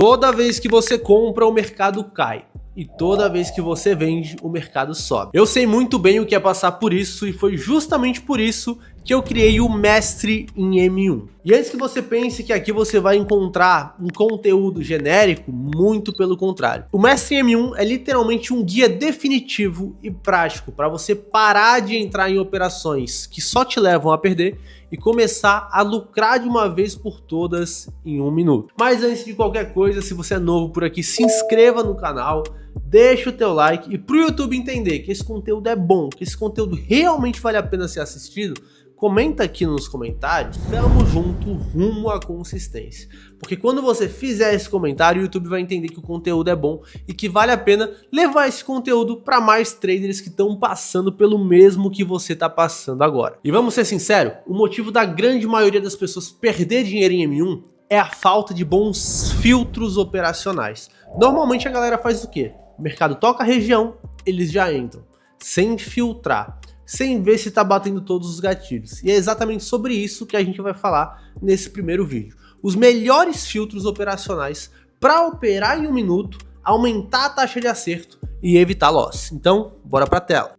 Toda vez que você compra, o mercado cai. E toda vez que você vende, o mercado sobe. Eu sei muito bem o que é passar por isso e foi justamente por isso que eu criei o Mestre em M1. E antes que você pense que aqui você vai encontrar um conteúdo genérico, muito pelo contrário. O Mestre em M1 é literalmente um guia definitivo e prático para você parar de entrar em operações que só te levam a perder e começar a lucrar de uma vez por todas em 1 minuto. Mas antes de qualquer coisa, se você é novo por aqui, se inscreva no canal, deixa o teu like e pro YouTube entender que esse conteúdo é bom, que esse conteúdo realmente vale a pena ser assistido, comenta aqui nos comentários, tamo junto rumo à consistência. Porque quando você fizer esse comentário, o YouTube vai entender que o conteúdo é bom e que vale a pena levar esse conteúdo para mais traders que estão passando pelo mesmo que você está passando agora. E vamos ser sinceros, o motivo da grande maioria das pessoas perder dinheiro em M1 é a falta de bons filtros operacionais. Normalmente a galera faz o quê? O mercado toca a região, eles já entram, sem filtrar, sem ver se está batendo todos os gatilhos. E é exatamente sobre isso que a gente vai falar nesse primeiro vídeo. Os melhores filtros operacionais para operar em 1 minuto, aumentar a taxa de acerto e evitar loss. Então, bora para a tela.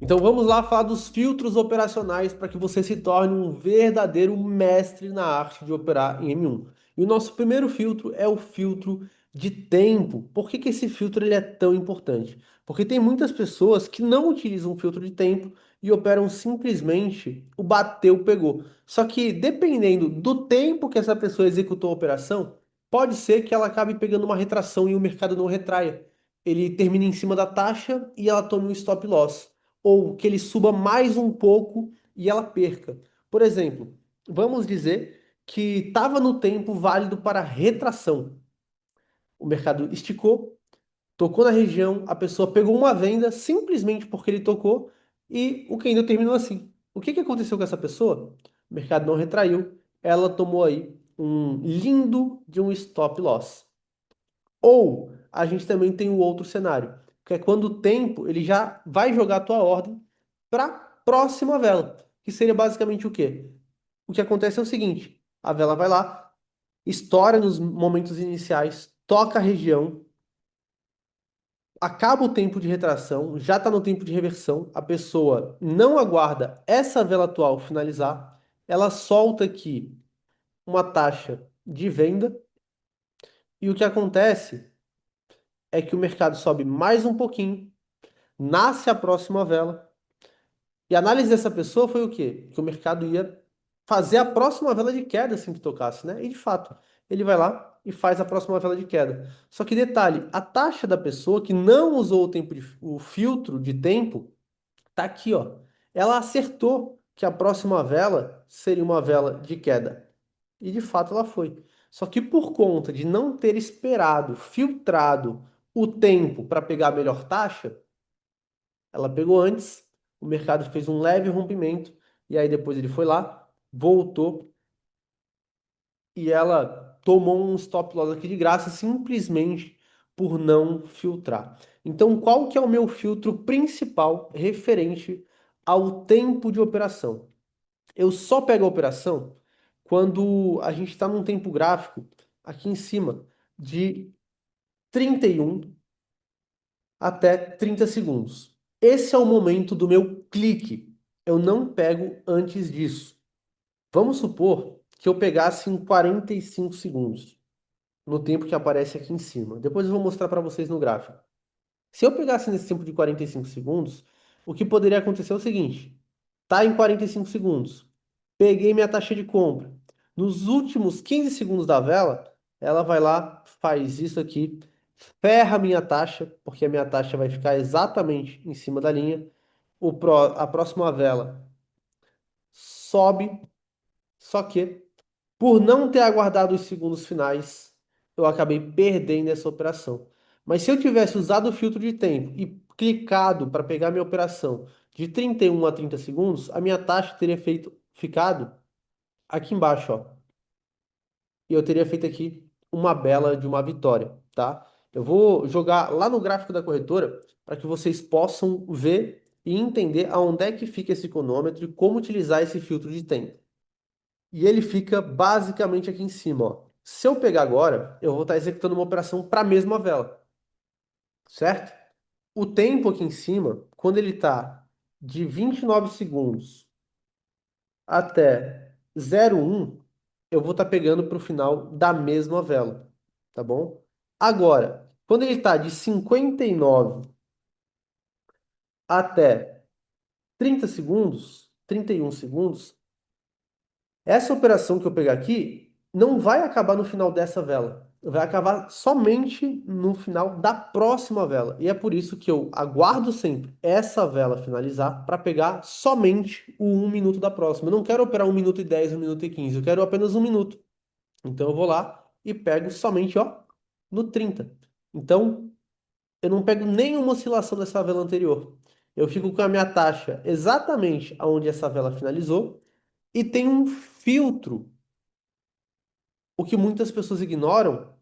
Então vamos lá falar dos filtros operacionais para que você se torne um verdadeiro mestre na arte de operar em M1. E o nosso primeiro filtro é o filtro de tempo. Por que esse filtro ele é tão importante? Porque tem muitas pessoas que não utilizam o filtro de tempo e operam simplesmente o bateu, pegou. Só que dependendo do tempo que essa pessoa executou a operação, pode ser que ela acabe pegando uma retração e o mercado não retraia. Ele termina em cima da taxa e ela tome um stop loss. Ou que ele suba mais um pouco e ela perca. Por exemplo, vamos dizer que estava no tempo válido para retração. O mercado esticou, tocou na região, a pessoa pegou uma venda simplesmente porque ele tocou e o candle terminou assim. O que aconteceu com essa pessoa? O mercado não retraiu, ela tomou aí um lindo de um stop loss. Ou a gente também tem o outro cenário, que é quando o tempo ele já vai jogar a tua ordem para a próxima vela, que seria basicamente o quê? O que acontece é o seguinte, a vela vai lá, estoura nos momentos iniciais, toca a região, acaba o tempo de retração, já está no tempo de reversão, a pessoa não aguarda essa vela atual finalizar, ela solta aqui uma taxa de venda, e o que acontece é que o mercado sobe mais um pouquinho, nasce a próxima vela, e a análise dessa pessoa foi o quê? Que o mercado ia fazer a próxima vela de queda assim que tocasse, né? E de fato, ele vai lá e faz a próxima vela de queda. Só que detalhe, a taxa da pessoa que não usou o filtro de tempo tá aqui, ó. Ela acertou que a próxima vela seria uma vela de queda. E de fato ela foi. Só que por conta de não ter esperado, filtrado o tempo para pegar a melhor taxa, ela pegou antes, o mercado fez um leve rompimento, e aí depois ele foi lá, voltou, e ela tomou um stop loss aqui de graça, simplesmente por não filtrar. Então, qual que é o meu filtro principal referente ao tempo de operação? Eu só pego a operação quando a gente está num tempo gráfico, aqui em cima, de 31 até 30 segundos. Esse é o momento do meu clique. Eu não pego antes disso. Vamos supor que eu pegasse em 45 segundos, no tempo que aparece aqui em cima. Depois eu vou mostrar para vocês no gráfico. Se eu pegasse nesse tempo de 45 segundos, o que poderia acontecer é o seguinte: tá em 45 segundos, peguei minha taxa de compra. Nos últimos 15 segundos da vela, ela vai lá, faz isso aqui, ferra a minha taxa, porque a minha taxa vai ficar exatamente em cima da linha. A próxima vela sobe, só que por não ter aguardado os segundos finais, eu acabei perdendo essa operação. Mas se eu tivesse usado o filtro de tempo e clicado para pegar minha operação de 31 a 30 segundos, a minha taxa teria ficado aqui embaixo, ó. E eu teria feito aqui uma bela de uma vitória, tá? Eu vou jogar lá no gráfico da corretora para que vocês possam ver e entender aonde é que fica esse cronômetro e como utilizar esse filtro de tempo. E ele fica basicamente aqui em cima, ó. Se eu pegar agora, eu vou estar executando uma operação para a mesma vela, certo? O tempo aqui em cima, quando ele está de 29 segundos até 0,1, eu vou estar pegando para o final da mesma vela, tá bom? Agora, quando ele está de 59 até 30 segundos, 31 segundos, essa operação que eu pegar aqui não vai acabar no final dessa vela. Vai acabar somente no final da próxima vela. E é por isso que eu aguardo sempre essa vela finalizar para pegar somente o 1 minuto da próxima. Eu não quero operar 1 minuto e 10, 1 minuto e 15. Eu quero apenas 1 minuto. Então eu vou lá e pego somente, ó, no 30. Então eu não pego nenhuma oscilação dessa vela anterior. Eu fico com a minha taxa exatamente aonde essa vela finalizou e tem um filtro, o que muitas pessoas ignoram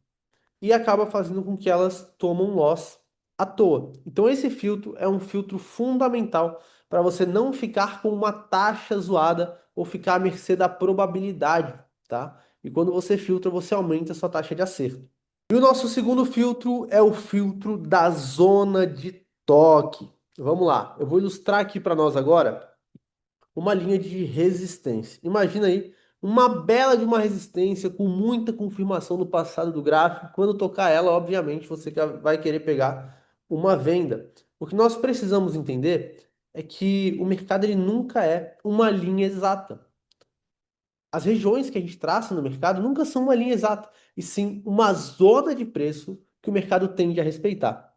e acaba fazendo com que elas tomam loss à toa. Então esse filtro é um filtro fundamental para você não ficar com uma taxa zoada ou ficar à mercê da probabilidade, tá? E quando você filtra, você aumenta a sua taxa de acerto. E o nosso segundo filtro é o filtro da zona de toque. Vamos lá, eu vou ilustrar aqui para nós agora uma linha de resistência. Imagina aí uma bela de uma resistência com muita confirmação no passado do gráfico. Quando tocar ela, obviamente, você vai querer pegar uma venda. O que nós precisamos entender é que o mercado ele nunca é uma linha exata. As regiões que a gente traça no mercado nunca são uma linha exata, e sim uma zona de preço que o mercado tende a respeitar.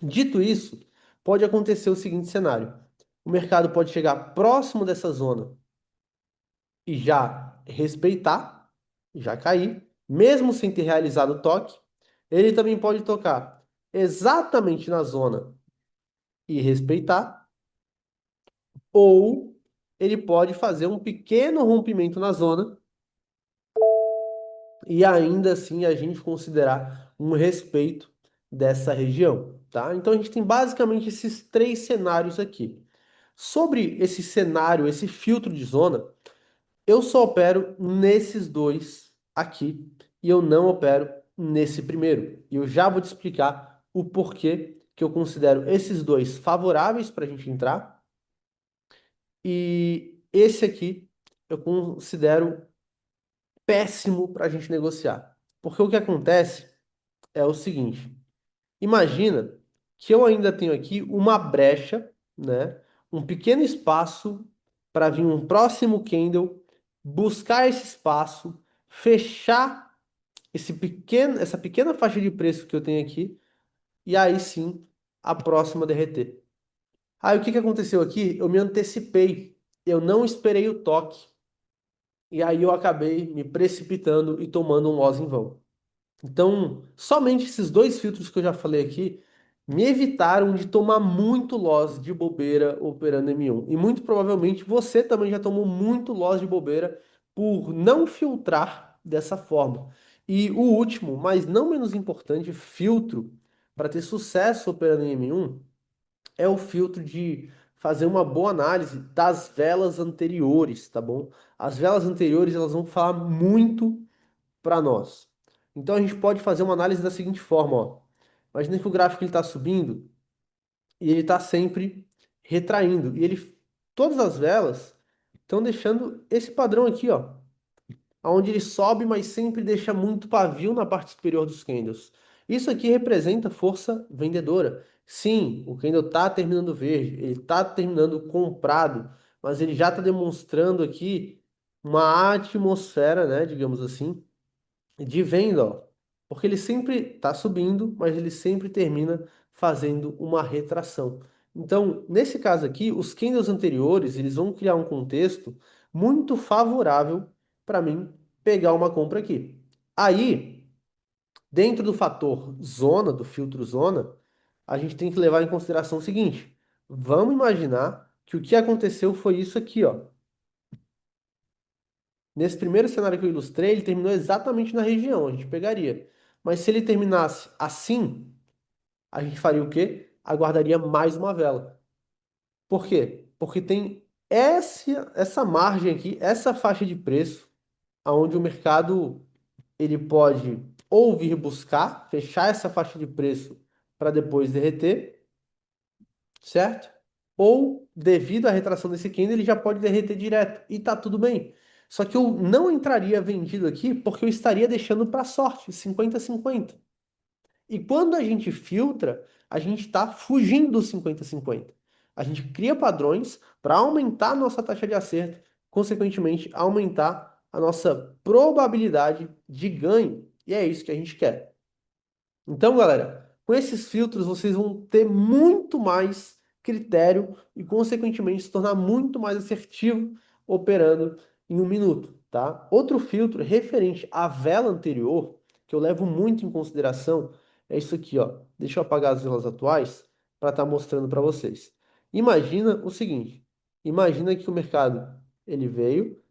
Dito isso, pode acontecer o seguinte cenário: o mercado pode chegar próximo dessa zona e já respeitar, já cair, mesmo sem ter realizado o toque. Ele também pode tocar exatamente na zona e respeitar, ou ele pode fazer um pequeno rompimento na zona e ainda assim a gente considerar um respeito dessa região, tá? Então a gente tem basicamente esses três cenários aqui. Sobre esse cenário, esse filtro de zona, eu só opero nesses dois aqui e eu não opero nesse primeiro. E eu já vou te explicar o porquê que eu considero esses dois favoráveis para a gente entrar e esse aqui eu considero péssimo para a gente negociar. Porque o que acontece é o seguinte: imagina que eu ainda tenho aqui uma brecha, né? Um pequeno espaço para vir um próximo candle, buscar esse espaço, fechar essa pequena faixa de preço que eu tenho aqui, e aí sim a próxima derreter. Aí o que que aconteceu aqui? Eu me antecipei, eu não esperei o toque, e aí eu acabei me precipitando e tomando um loss em vão. Então, somente esses dois filtros que eu já falei aqui me evitaram de tomar muito loss de bobeira operando M1. E muito provavelmente você também já tomou muito loss de bobeira por não filtrar dessa forma. E o último, mas não menos importante, filtro para ter sucesso operando em M1 é o filtro de fazer uma boa análise das velas anteriores, tá bom? As velas anteriores, elas vão falar muito para nós. Então a gente pode fazer uma análise da seguinte forma, ó. Imagina que o gráfico está subindo e ele está sempre retraindo. E ele, todas as velas estão deixando esse padrão aqui, ó, onde ele sobe, mas sempre deixa muito pavio na parte superior dos candles. Isso aqui representa força vendedora. Sim, o candle está terminando verde, ele está terminando comprado, mas ele já está demonstrando aqui uma atmosfera, né, digamos assim, de venda, ó, porque ele sempre está subindo, mas ele sempre termina fazendo uma retração. Então, nesse caso aqui, os candles anteriores, eles vão criar um contexto muito favorável para mim pegar uma compra aqui. Aí, dentro do fator zona, do filtro zona, a gente tem que levar em consideração o seguinte: vamos imaginar que o que aconteceu foi isso aqui, ó. Nesse primeiro cenário que eu ilustrei, ele terminou exatamente na região, a gente pegaria. Mas se ele terminasse assim, a gente faria o quê? Aguardaria mais uma vela. Por quê? Porque tem essa margem aqui, essa faixa de preço, aonde o mercado ele pode ou vir buscar, fechar essa faixa de preço para depois derreter, certo? Ou, devido à retração desse candle, ele já pode derreter direto e tá tudo bem. Só que eu não entraria vendido aqui porque eu estaria deixando para sorte, 50-50. E quando a gente filtra, a gente está fugindo do 50-50. A gente cria padrões para aumentar a nossa taxa de acerto, consequentemente, aumentar a nossa probabilidade de ganho. E é isso que a gente quer. Então, galera, com esses filtros vocês vão ter muito mais critério e, consequentemente, se tornar muito mais assertivo operando em um minuto, tá? Outro filtro referente à vela anterior, que eu levo muito em consideração, é isso aqui, ó. Deixa eu apagar as velas atuais para estar mostrando para vocês. Imagina o seguinte: imagina que o mercado ele veio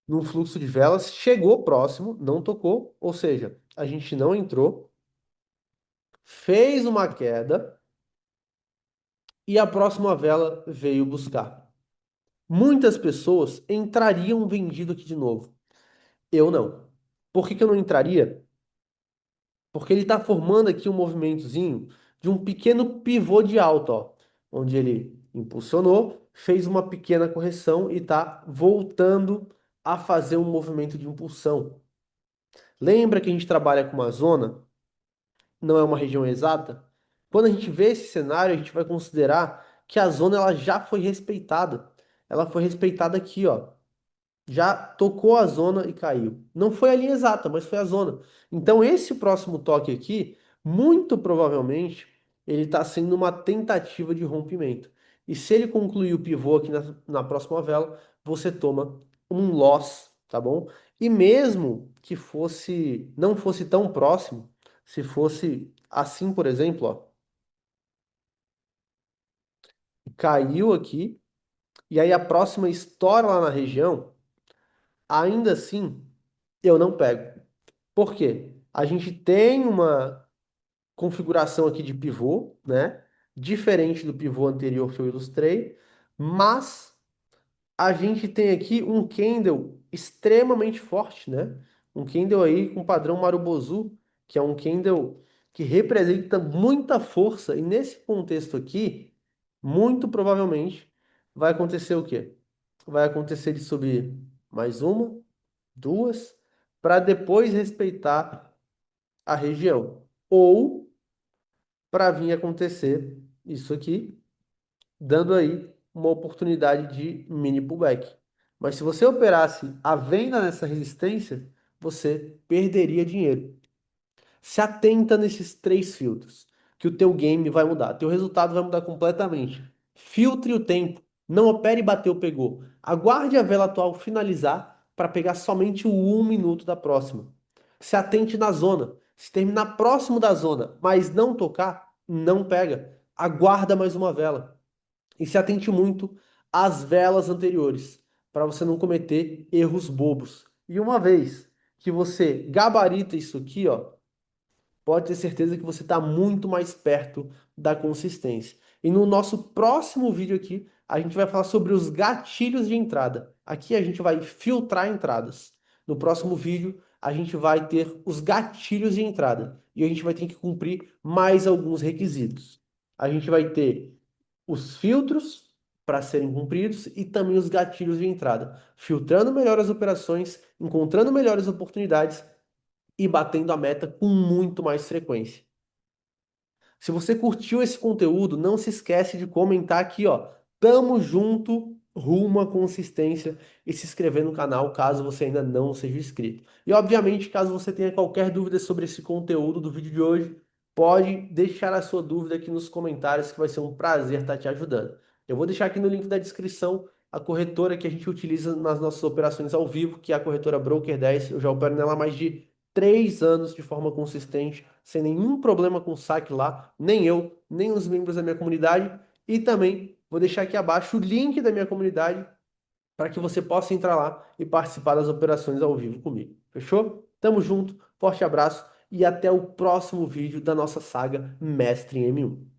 num fluxo de velas, chegou próximo, não tocou, ou seja, a gente não entrou, fez uma queda e a próxima vela veio buscar. Muitas pessoas entrariam vendido aqui de novo. Eu não. Por que que eu não entraria? Porque ele está formando aqui um movimentozinho de um pequeno pivô de alta, ó, onde ele impulsionou, fez uma pequena correção e está voltando a fazer um movimento de impulsão. Lembra que a gente trabalha com uma zona? Não é uma região exata, quando a gente vê esse cenário, a gente vai considerar que a zona ela já foi respeitada. Ela foi respeitada aqui, ó. Já tocou a zona e caiu. Não foi a linha exata, mas foi a zona. Então, esse próximo toque aqui, muito provavelmente, ele está sendo uma tentativa de rompimento. E se ele concluir o pivô aqui na próxima vela, você toma um loss, tá bom? E mesmo que não fosse tão próximo, se fosse assim, por exemplo, ó, caiu aqui, e aí a próxima estoura lá na região, ainda assim, eu não pego. Por quê? A gente tem uma configuração aqui de pivô, né? Diferente do pivô anterior que eu ilustrei, mas a gente tem aqui um candle extremamente forte, né? Um candle aí com padrão Marubozu, que é um candle que representa muita força, e nesse contexto aqui, muito provavelmente vai acontecer o quê? Vai acontecer de subir mais uma, duas, para depois respeitar a região. Ou para vir acontecer isso aqui, dando aí uma oportunidade de mini pullback. Mas se você operasse a venda nessa resistência, você perderia dinheiro. Se atenta nesses três filtros, que o teu game vai mudar, teu resultado vai mudar completamente. Filtre o tempo, não opere bateu, pegou. Aguarde a vela atual finalizar para pegar somente o 1 minuto da próxima. Se atente na zona. Se terminar próximo da zona, mas não tocar, não pega. Aguarda mais uma vela. E se atente muito às velas anteriores, para você não cometer erros bobos. E uma vez que você gabarita isso aqui, ó, pode ter certeza que você está muito mais perto da consistência. E no nosso próximo vídeo aqui, a gente vai falar sobre os gatilhos de entrada. Aqui a gente vai filtrar entradas. No próximo vídeo, a gente vai ter os gatilhos de entrada. E a gente vai ter que cumprir mais alguns requisitos. A gente vai ter os filtros para serem cumpridos e também os gatilhos de entrada, filtrando melhor as operações, encontrando melhores oportunidades e batendo a meta com muito mais frequência. Se você curtiu esse conteúdo, não se esquece de comentar aqui, ó. Tamo junto, rumo à consistência e se inscrever no canal caso você ainda não seja inscrito. E obviamente, caso você tenha qualquer dúvida sobre esse conteúdo do vídeo de hoje, pode deixar a sua dúvida aqui nos comentários que vai ser um prazer estar te ajudando. Eu vou deixar aqui no link da descrição a corretora que a gente utiliza nas nossas operações ao vivo, que é a corretora Broker 10. Eu já opero nela há mais de 3 anos de forma consistente, sem nenhum problema com o saque lá, nem eu, nem os membros da minha comunidade. E também vou deixar aqui abaixo o link da minha comunidade para que você possa entrar lá e participar das operações ao vivo comigo. Fechou? Tamo junto, forte abraço e até o próximo vídeo da nossa saga Mestre em M1.